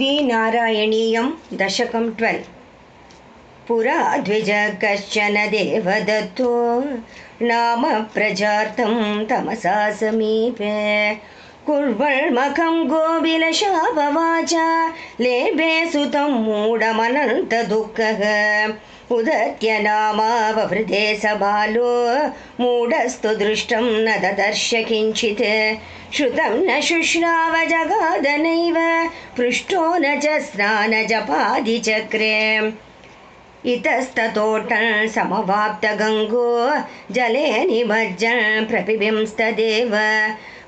नारायणीयं दशकं 12। पुरा द्विज कश्चन देवदत्तो नाम प्रजार्तं तमसा समीपे कुर्वन्मखं गोविलशापवाचा लेभे सुतं मूढमनन्तदुःखः उदत्य नामाववृधे स बालो मूढस्तु दृष्टं न ददर्श किञ्चित् श्रुतं न शुश्राव जगादनैव पृष्ठो न च स्नानजपादिचक्रे इतस्ततोटन् समवाप्तगङ्गो जले निमज्जन् प्रपिबिंस्तदेव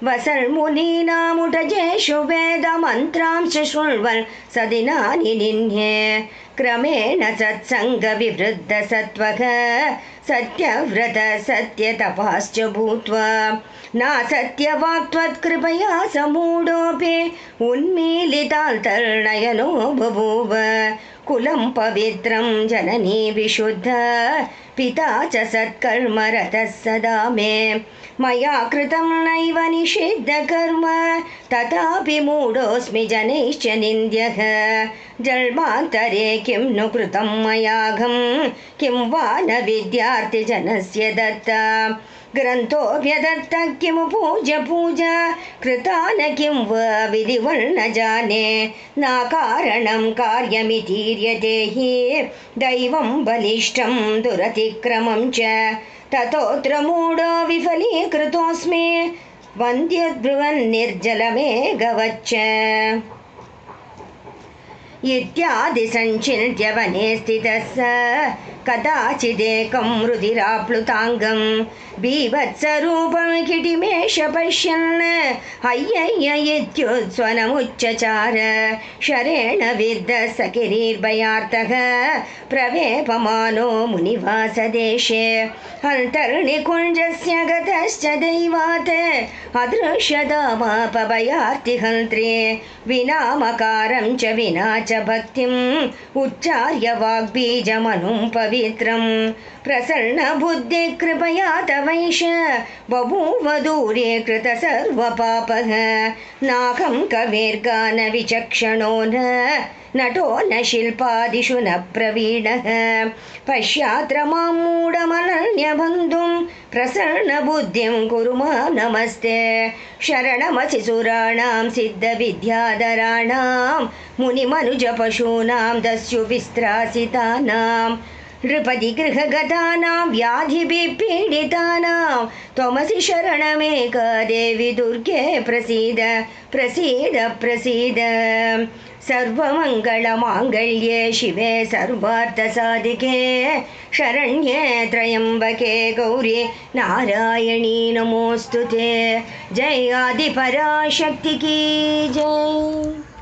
वसन्मुनीनामुटजेषु वेदमन्त्रांश्च शृण्वन् सदिनानि निन्ये क्रमेण सत्सङ्गविवृद्धसत्त्वः सत्यव्रत सत्यतपाश्च भूत्वा नासत्यवाक्त्वत्कृपया समूढोऽपि उन्मीलितान्तर्नयनो बभूव कुलं पवित्रं जननी विशुद्ध पिता च सत्कर्मरतः सदा मे मया कृतं नैव निषिद्धकर्म तथापि मूढोऽस्मि जनैश्च निन्द्यः जन्मान्तरे किं नु कृतं मयाघं किं वा न विद्यार्थिजनस्य दत्ता ग्रन्थोऽभ्यदत्तः किं पूजा कृता न किं वा विधिवन्न जाने नाकारणं कार्यमितीर्यते हि दैवं बलिष्ठं दुरतिक्रमं च ततोऽत्र मूढो विफलीकृतोऽस्मि वन्द्यद्ब्रुवन्निर्जलमेघवच्च इत्यादि संचिन्त्य वने स्थितः स कदाचिदेकं रुधिराप्लुताङ्गं बीभत्सरूपं किटिमेष पश्यन् अय्यय्य इत्युत्स्वनमुच्चचार शरेण विद्धः सकिरीर्भयार्तः प्रवेपमानो मुनिवासदेशे अन्तर्निकुञ्जस्य गतश्च दैवात् अदृश्यतामापभयार्तिहन्त्रे विनामकारं च विना च भक्तिम् उच्चार्य वाग्बीजमनुं पवित्रं प्रसन्नबुद्धि कृपया तवैष बभूव दूरे कृत सर्वपापः नाहं कविर्गानविचक्षणो नटो न शिल्पादिषु न प्रवीणः पश्यात्र मां मूढमनन्यबन्धुं प्रसन्नबुद्धिं कुरु मां नमस्ते शरणमसि सुराणां सिद्धविद्याधराणां मुनिमनुजपशूनां दस्युविस्त्रासितानां नृपति गृहगतानां व्याधिभिः पीडितानां त्वमसि शरणमेका देवि दुर्गे प्रसीद प्रसीद प्रसीद सर्वमङ्गलमाङ्गल्ये शिवे सर्वार्थसाधिके शरण्ये त्र्यम्बके गौरी नारायणी नमोऽस्तु ते जय आदिपराशक्ति की जय।